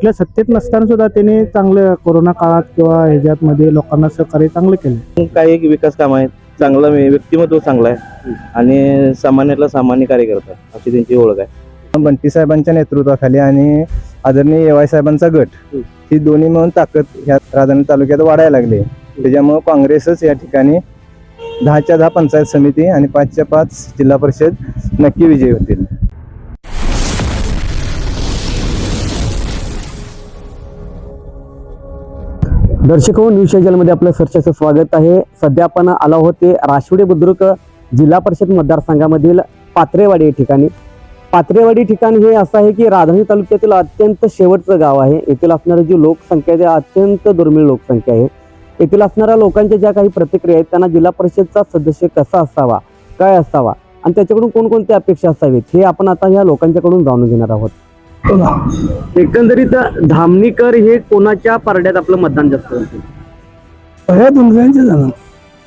कुठल्या सत्तेत नसताना सुद्धा त्यांनी चांगलं कोरोना काळात किंवा ह्याच्यात मध्ये लोकांना सहकार्य चांगलं केलं. काही एक विकास काम आहेत, चांगला व्यक्तिमत्व चांगलं आहे आणि सामान्यातला सामान्य कार्यकर्ता अशी त्यांची ओळख आहे. बंटी साहेबांच्या नेतृत्वाखाली आणि आदरणीय एवाय साहेबांचा गट ही दोन्ही मिळून ताकद ह्या राधानगरी तालुक्यात वाढायला लागली. त्याच्यामुळे काँग्रेसच या ठिकाणी 10च्या 10 पंचायत समिती आणि 5च्या 5 जिल्हा परिषद नक्की विजयी होतील. दर्शको न्यूज चॅनलमध्ये आपलं सरचं स्वागत आहे. सध्या आपण आलो होते राशिवडे बुद्रुक जिल्हा परिषद मतदारसंघामधील पात्रेवाडी या ठिकाणी. पात्रेवाडी ठिकाण हे असं आहे की राधानगरी तालुक्यातील अत्यंत शेवटचं गाव आहे. येथील असणारी जी लोकसंख्या आहे अत्यंत दुर्मिळ लोकसंख्या आहे. येथील असणाऱ्या लोकांच्या ज्या काही प्रतिक्रिया आहेत त्यांना जिल्हा परिषदचा सदस्य कसा असावा, काय असावा आणि त्याच्याकडून कोणकोणत्या अपेक्षा असावीत हे आपण आता ह्या लोकांच्याकडून जाणून घेणार आहोत. एकंदरीत धामणीकर हे कोणाच्या पारड्यात आपलं मतदान जास्त होतं? भया धुंद्रेंचे जाणार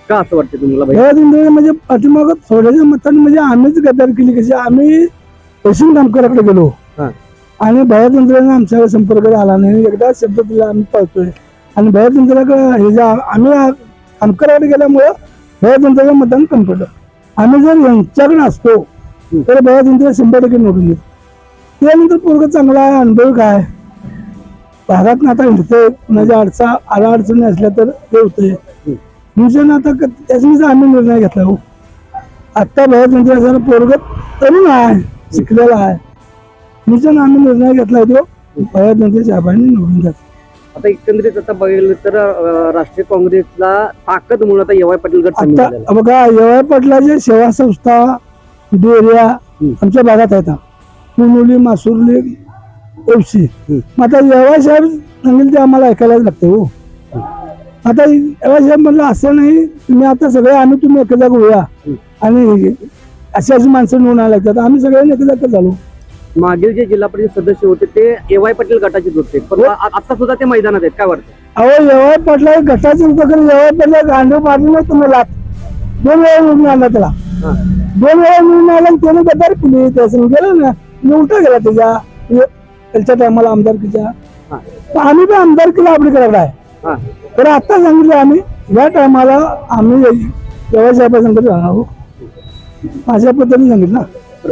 का असं वाटतं तुम्हाला? भया धुंद्रे म्हणजे पाठीमाग थोड्याच्या मतांनी म्हणजे आम्हीच गद्दार केली. कशी आम्ही पश्चिम नामकराकडे गेलो आणि भया धुंद्रेने आमच्याकडे संपर्क आला नाही. एकदा शब्द दिला आम्ही पळतोय आणि भया धुंद्रेकडे आम्ही नामकराकडे गेल्यामुळं भया धुंद्रेला मतदान कमी पडलं. आम्ही जर यांच्याकडे असतो तर भया धुंद्रे 100% निवडून येतो. त्यानंतर पोरग चांगला आहे, अनुभव काय भागात आता हिंडतोय, कुणाच्या अडचणी असल्या तर हे होतंय. नियोजन आता त्याच्यानेच आम्ही निर्णय घेतला. हो आत्ता भया धुंद्रे जरा पोरग तरुण आहे, शिकलेला आहे. नियोजन आम्ही निर्णय घेतला तो भया धुंद्रे साहेबांनी निवडून द्यायचा. आता एकंदरीत आता बघितलं तर राष्ट्रीय काँग्रेसला ताकद म्हणून आता एवाय पाटील गट आता बघा एवाय पाटलाचे सेवा संस्था डेऱ्या आमच्या भागात आहेत. मुनोली, मासुर्ली, ओवशी. आता एवाय साहेब सांगेल ते आम्हाला ऐकायलाच लागते. हो आता एवाय साहेब म्हणलं असं नाही, तुम्ही आता सगळे आम्ही तुम्ही एक जागा होऊया आणि अशी माणसं निवडून आल्या लागतात. आम्ही सगळ्यांनी एक जागा झालो. मागील जे जिल्हा परिषद सदस्य होते ते एवाय पाटील गटाचेच होते, पण आता सुद्धा ते मैदानात आहेत. काय वाटतं? अहो एवाय पाटला गटाचे होतं कारण एवाय पाटला गांडव मारले ना तुम्हाला 2 वेळा निवडून आला. त्याला 2 वेळा निवडून आला आणि त्याने गद्दार केली. त्याचं गेलं ना उलटा गेला त्याच्या टायमाला आमदारकीच्या. आम्ही पण आमदारकीला आपली करायला आहे. तर आता सांगितलं आम्ही या टायमाला आम्ही एवाय साहेबांकडे राहणार. हो माझ्या पद्धतीने सांगितलं.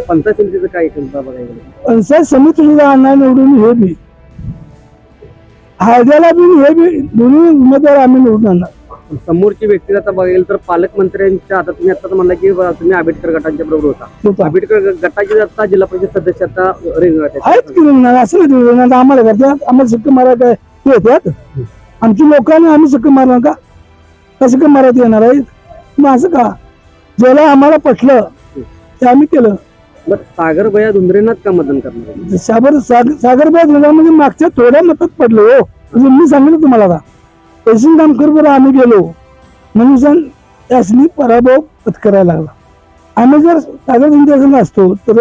पंचायत समितीचं काय बघायला? पंचायत समिती सुद्धा आणणार निवडून हे बी हायद्याला बी हे बी दोन्ही उमेदवार आम्ही निवडून आणणार. समोरची व्यक्ती आता बघेल तर पालकमंत्र्यांच्या आता तुम्ही आता म्हणला की तुम्ही आंबेडकर गटांच्या बरोबर होता. आंबेडकर गटाचे आता जिल्हा परिषद सदस्य आता आहेत की निवडणार असं नाही. आम्हाला करतात, आम्हाला शिक्क मारा काय ते येतात. आमची लोकांनी आम्ही शिक्क मारणार का? कसं का मारत येणार आहेत? मग असं का ज्याला आम्हाला पटलं ते आम्ही केलं. सागर भया धुंद्रेंनाच का मतदान करणार? सागर भया धुंद्रे म्हणजे मागच्या थोड्या मतात पडलो. हो म्हणजे मी सांगितलं तुम्हाला आता पश्चिम नामकरवर आम्ही गेलो म्हणून त्यासनी पराभव पत्करायला लागला. आम्ही जर सागर धुंद्रे असतो तर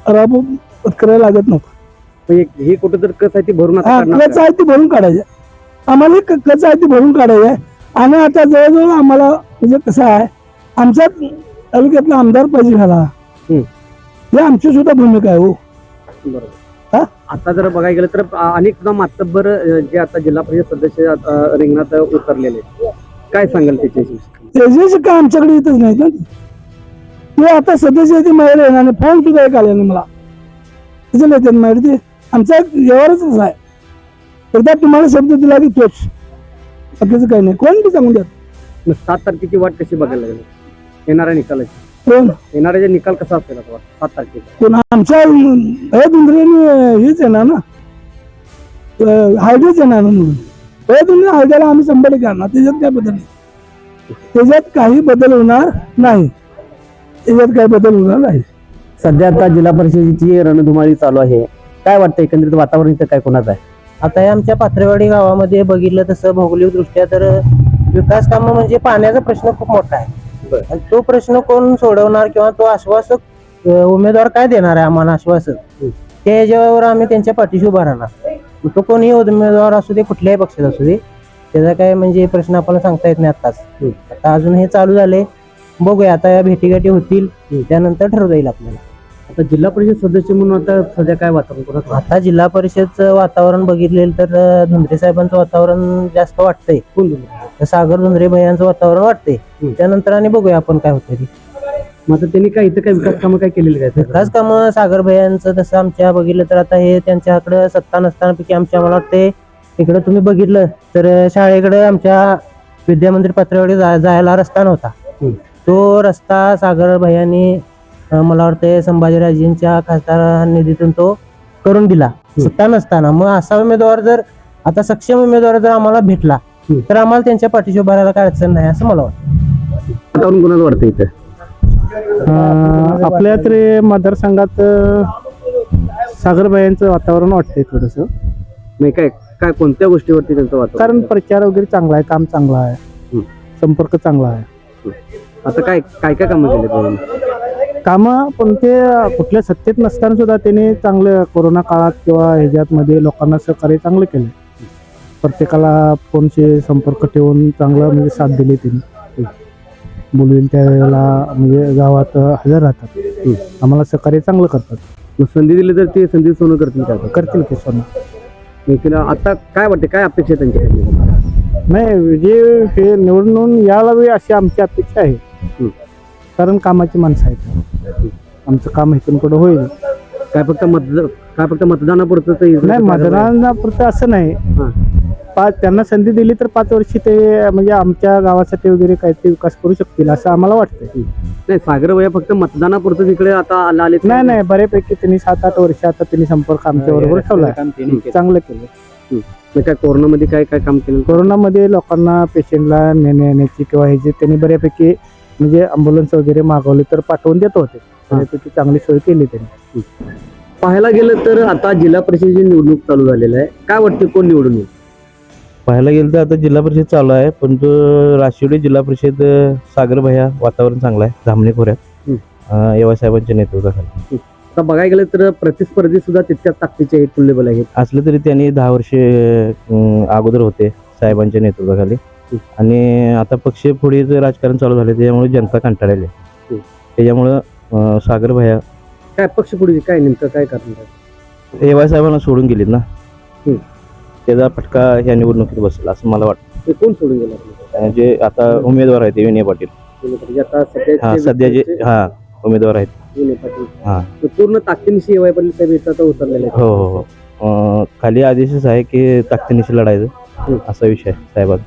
पराभव पत्करायला लागत नव्हता. हे कुठं तर कस आहे ती भरून कच आहे ती भरून काढायचं. आम्हाला कच आहे ती भरून काढायचं आणि आता जवळजवळ आम्हाला म्हणजे कसं आहे आमच्या तालुक्यातला आमदार पाहिजे झाला हे आमची सुद्धा भूमिका आहे. हो बरोबर. आता जर बघायला गेलं तर अनेक सुद्धा मातब्बर जे आता जिल्हा परिषद सदस्य रिंगणात उतरलेले, काय सांगाल त्याच्याशी? काय आमच्याकडे येतच नाही ना ते. आता सदस्य ती महिला येणार नाही. फोन सुद्धा एक आले मला त्याच्या येते माहिती. ते आमचा व्यवहारच आहे. एकदा तुम्हाला शब्द दिला की तोच बाकीचं काही नाही. कोण बी सांगून द्या. 7 तारखेची वाट कशी बघायला लागली येणाऱ्या निकालाची? कोण येणाऱ्या निकाल कसा असेल 7 तारखेचा? कोण आमच्या भया धुंद्रेने हेच येणार ना, हायड्याच येणार ना म्हणून. भया धुंद्रे हायड्याला आम्ही 100% आणणार. त्याच्यात काय बदल नाही. त्याच्यात काही बदल होणार नाही. त्याच्यात काही बदल होणार नाही. सध्या आता जिल्हा परिषदेची रणधुमाळी चालू आहे. काय वाटतं एकंदरीत वातावरण इथं काय कोणाचं आहे? आता या आमच्या पात्रेवाडी गावामध्ये बघितलं तसं भौगोलिक दृष्ट्या तर विकास कामं म्हणजे पाण्याचा प्रश्न खूप मोठा आहे. तो प्रश्न कोण सोडवणार किंवा तो आश्वासक उमेदवार काय देणार आहे आम्हाला आश्वासक, त्याच्यावर आम्ही त्यांच्या पाठीशी उभा राहणार. तो कोणीही उमेदवार असू दे, कुठल्याही पक्षात असू दे, त्याचा काय म्हणजे प्रश्न आपल्याला सांगता येत नाही आत्ताच. आता अजून हे चालू झाले, बघूया आता या भेटीगाठी होतील त्यानंतर ठरवता येईल आपल्याला. आता जिल्हा परिषद सदस्य म्हणून आता सध्या काय वातावरण कोणाचं वाटतं? आता जिल्हा परिषदचं वातावरण बघितलेलं तर धुंद्रे साहेबांचं वातावरण जास्त वाटतंय. कोण बोलणार? सागर धुंद्रे भैयांचं वातावरण वाटतंय. त्यानंतर आणि बघूया आपण काय होतंय ते. मग आता त्यांनी काय इथं काय विकास कामं काय केलेली काय विकास कामं सागर भैयांचं तसं आमच्या बघितलं तर आता हे त्यांच्याकडं सत्ता नसतानापैकी आमच्या मला वाटते इकडं तुम्ही बघितलं तर शाळेकडे आमच्या विद्यामंदिर पात्रेवाडी जायला रस्ता नव्हता. तो रस्ता सागर भैयांनी मला वाटतं संभाजीराजेंच्या खासदार निधीतून तो करून दिला सत्ता नसताना. मग असा उमेदवार जर आता सक्षम उमेदवार जर आम्हाला भेटला तर आम्हाला त्यांच्या पाठीशी उभा राहायला काय अडचण नाही असं मला वाटतं. वातावरण कोणाचं वाटतं इथं? आपल्या तरी मतदारसंघात सागरबाईंचं वातावरण वाटतंय थोडंसं. नाही काय काय कोणत्या गोष्टीवरती त्यांचं वातावरण? कारण प्रचार वगैरे चांगला आहे, काम चांगला आहे, संपर्क चांगला आहे. आता काय काय काय कामं केले त्यांनी? कामं पण ते कुठल्या सत्तेत नसताना सुद्धा त्यांनी चांगलं कोरोना काळात किंवा ह्याच्यामध्ये लोकांना सहकार्य चांगलं केलं. प्रत्येकाला फोनशी संपर्क ठेवून चांगलं म्हणजे साथ दिली त्यांनी. बोलवेल त्यावेळेला म्हणजे गावात हजर राहतात, आम्हाला सहकार्य चांगलं करतात. मग संधी दिली तर ते संधी सोनं करतील का? करतील की सोनं. मग तिला आता काय वाटते, काय अपेक्षा आहे त्यांच्याकडे? नाही, विजय हे निवडून यायला अशी आमची अपेक्षा आहे. कारण कामाची माणसं आहेत, आमचं काम इथून पुढे होईल. काय फक्त मतदानापुरतं नाही, मतदानापुरतं असं नाही. त्यांना संधी दिली तर 5 वर्षी ते म्हणजे आमच्या गावासाठी वगैरे काहीतरी विकास करू शकतील असं आम्हाला वाटतंय. नाही, सागर भैया फक्त मतदानापुरतं तिकडे आता आले नाही, बऱ्यापैकी त्यांनी 7-8 वर्ष आता त्यांनी संपर्क आमच्या बरोबर ठेवला, चांगलं केलं. काय कोरोनामध्ये काय काय काम केलं? कोरोनामध्ये लोकांना पेशंटला नेण्याची किंवा ह्याची त्यांनी बऱ्यापैकी म्हणजे अँब्युलन्स वगैरे मागवले तर पाठवून देत होते. बऱ्यापैकी चांगली सोय केली त्यांनी. पाहायला गेलं तर आता जिल्हा परिषदेची निवडणूक चालू झालेली आहे. काय वाटतं कोण निवडून येईल? पाहायला गेलं तर आता जिल्हा परिषद चालू आहे, पण तो राशिवडी जिल्हा परिषद सागर भैया वातावरण चांगलं आहे. धामणे खोऱ्यात एव्हा साहेबांच्या नेतृत्वाखाली. आता बघायला गेलं तर प्रतिस्पर्धी सुद्धा तितक्याच ताकदीचे आहेत, तुल्यबल आहेत. असले तरी त्यांनी 10 वर्षे अगोदर होते साहेबांच्या नेतृत्वाखाली. आणि आता पक्ष फोडीचं राजकारण चालू झाले, त्याच्यामुळे जनता कंटाळलेली आहे. त्याच्यामुळं सागर भैया काय पक्ष फोडीचे काय नेमकं काय कारण? एव्हा साहेबांना सोडून गेलीत ना, त्याचा फटका ह्या निवडणुकीत बसेल असं मला वाटतं. ते कोण सोडून गेलं? जे आता उमेदवार आहेत विनय पाटील. आता सध्या जे उमेदवार आहेत. विनय पाटील हा, पूर्ण ताकदीनिशी एव्हा पाटील साहेब इथं आता उतरलेले आहेत. हो. खाली आदेशच आहे की ताकदीनिशी लढायचं असा विषय आहे साहेबांचा.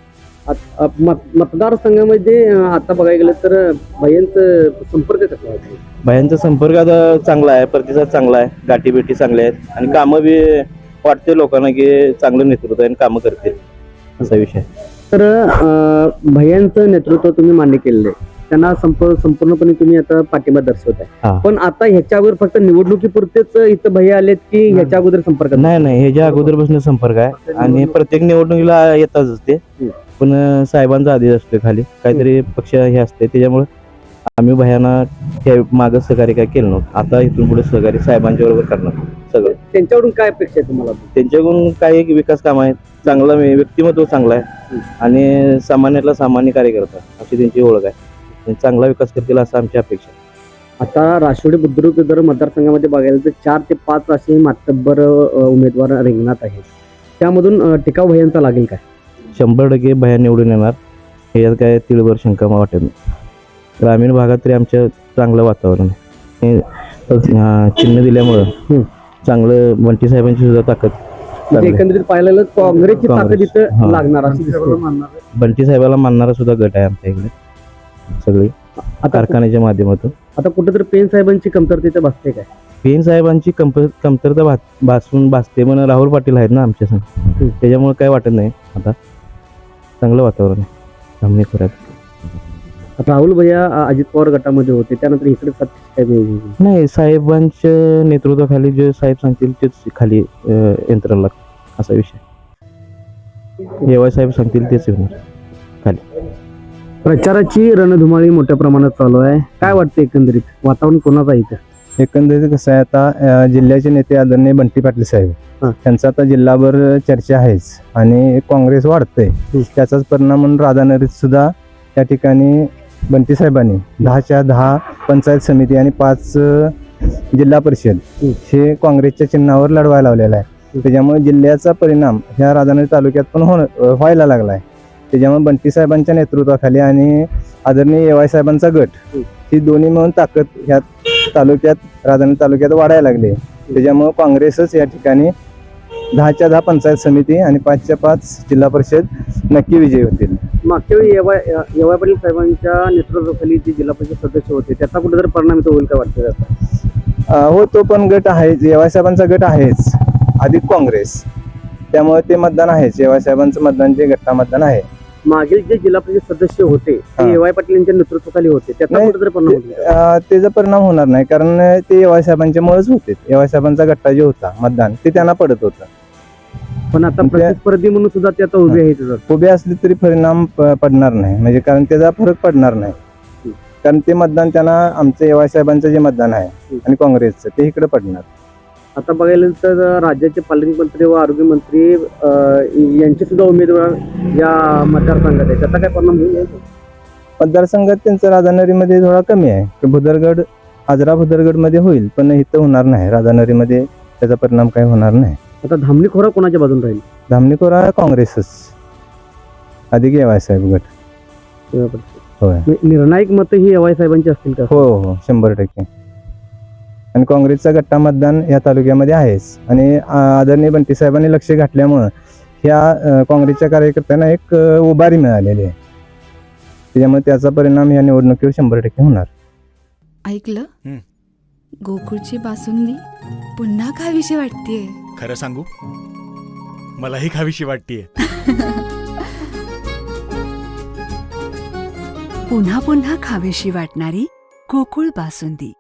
मतदारसंघामध्ये आता बघायला गेलं तर भैयांचं संपर्क कसा आहे? भैयांचा संपर्क आता चांगला आहे, प्रतिसाद चांगला आहे, गाठीभेटी चांगल्या आहेत आणि कामं बी वाटते लोकांना की चांगलं नेतृत्व आहे आणि कामं करतील असा विषय. तर भैयांचं नेतृत्व तुम्ही मान्य केलेलं आहे, त्यांना संपूर्णपणे तुम्ही आता पाठिंबा दर्शवताय. पण आता ह्याच्यावर फक्त निवडणुकीपुरतेच इथं भैया आलेत की ह्याच्या अगोदर संपर्क? नाही, ह्याच्या अगोदरपासून संपर्क आहे आणि प्रत्येक निवडणुकीला येतातच ते. पण साहेबांचा आदेश असतो खाली, काहीतरी पक्ष हे असते, त्याच्यामुळे आम्ही भैयांना त्या मागं सहकार्य काय केलं नव्हतं. आता इथून पुढे सहकार्य साहेबांच्या बरोबर करणार सगळं. त्यांच्याकडून काय अपेक्षा आहे तुम्हाला? त्यांच्याकडून काही विकास काम आहेत, चांगलं व्यक्तिमत्व चांगलं आहे आणि सामान्यातला सामान्य कार्यकर्ता अशी त्यांची ओळख आहे. चांगला विकास करतील असं आमची अपेक्षा. आता राशिवडी बुद्रुक जर मतदारसंघामध्ये बघायला तर 4 ते 5 असे मातब्बर उमेदवार रिंगणात आहेत. त्यामधून टिकाऊ भैयांचा लागेल काय? 100% भैया निवडून येणार, ह्यात काय तिळभर शंका वाटत नाही. ग्रामीण भागात तरी आमच्या चांगलं वातावरण आहे. चिन्ह दिल्यामुळं चांगलं बंटी साहेबांची सुद्धा ताकद एकंदरीत पाहिलं काँग्रेसची ताकद इथं लागणार अशी दिसते. बंटी साहेबाला मानणारा सुद्धा गट आहे आमच्या इकडे सगळी कारखान्याच्या माध्यमातून. आता कुठेतरी पेन साहेबांची कमतरता इथं भासते काय? पेन साहेबांची कमतरता भासते म्हणून राहुल पाटील आहेत ना आमच्या संग, त्याच्यामुळे काय वाटत नाही. आता चांगलं वातावरण आहे धामणे खोऱ्यात. राहुल भैया अजित पवार गटामध्ये होते, त्यानंतर इकडे काय नाही, साहेबांच्या नेतृत्वाखाली जे साहेब सांगतील तेच खाली यंत्रणा लागतं असा विषय. एव्हा साहेब सांगतील तेच होणार खाली. प्रचाराची रणधुमाळी मोठ्या प्रमाणात चालू आहे. काय वाटतं एकंदरीत वातावरण कोणाचं आहे इथं? एकंदरीत कसं आहे, आता जिल्ह्याचे नेते आदरणीय बंटी पाटील साहेब त्यांचा आता जिल्हाभर चर्चा आहेच आणि काँग्रेस वाढतंय, त्याचाच परिणाम म्हणून राधानगरीत सुद्धा त्या ठिकाणी बंटी साहेबांनी 10च्या 10 पंचायत समिती आणि 5 जिल्हा परिषद हे काँग्रेसच्या चिन्हावर लढवायला लावलेलं आहे. त्याच्यामुळे जिल्ह्याचा परिणाम ह्या राधानगरी तालुक्यात पण व्हायला लागला आहे. त्याच्यामुळे बंटी साहेबांच्या नेतृत्वाखाली आणि आदरणीय येवाई साहेबांचा गट ही दोन्ही मिळून ताकद ह्या तालुक्यात राधानगरी तालुक्यात वाढायला लागली. त्याच्यामुळे काँग्रेसच या ठिकाणी 10च्या 10 पंचायत समिती आणि 5च्या 5 जिल्हा परिषद नक्की विजयी होतील. मागच्या वेळी येवाई पाटील साहेबांच्या नेतृत्वाखाली जे जिल्हा परिषद सदस्य होते त्याचा कुठेतरी परिणाम इथं होईल का वाटतं त्याचा? हो, तो पण गट आहे, येवाई साहेबांचा गट आहेच, अधिक काँग्रेस, त्यामुळे ते मतदान आहेच. येवाई साहेबांचं मतदान जे गट्टा मतदान आहे. मागील जे जिल्हा परिषद सदस्य होते ते येवाई पाटील यांच्या नेतृत्वाखाली होते त्याचा नाही, कुठेतरी परिणाम होईल का? त्याचा परिणाम होणार नाही, कारण ते येवाई साहेबांच्या मुळेच होते. येवाई साहेबांचा गट्टा जे होता मतदान ते त्यांना पडत होतं. पण आता प्रतिस्पर्धी म्हणून सुद्धा ते आता उभे आहेत. उभे असले तरी परिणाम पडणार नाही, म्हणजे कारण त्याचा फरक पडणार नाही, कारण ते मतदान त्यांना आमचं येवाई साहेबांचं जे मतदान आहे आणि काँग्रेसचं ते इकडे पडणार. आता बघायला तर राज्याचे पालकमंत्री व आरोग्य मंत्री यांचे सुद्धा उमेदवार या मतदारसंघात आहे, त्याचा काय परिणाम होईल? मतदारसंघात त्यांचं राधानगरीमध्ये थोडा कमी आहे. भुदरगड, आजरा भुदरगडमध्ये होईल, पण इथं होणार नाही. राधानगरीमध्ये त्याचा परिणाम काही होणार नाही. आता धामणी खोरा कोणाच्या बाजून राहील? धामणीकोरा काँग्रेसच, अधिक येवाई साहेब गट. होय, निर्णायक मत ही येवाई साहेबांची असतील का? हो हो, 100%. आणि काँग्रेसचा गट्टा मतदान या तालुक्यामध्ये आहेच. आणि आदरणीय बंटी साहेबांनी लक्ष घातल्यामुळं ह्या काँग्रेसच्या कार्यकर्त्यांना एक उभारी मिळालेली आहे. त्याच्यामुळे त्याचा परिणाम या निवडणुकीवर 100% होणार. ऐकलं, गोकुळची बासुंदी पुन्हा खावीशी वाटतेय. खरं सांगू, मलाही खावीशी वाटतेय. पुन्हा पुन्हा खावीशी वाटणारी गोकुळ बासुंदी.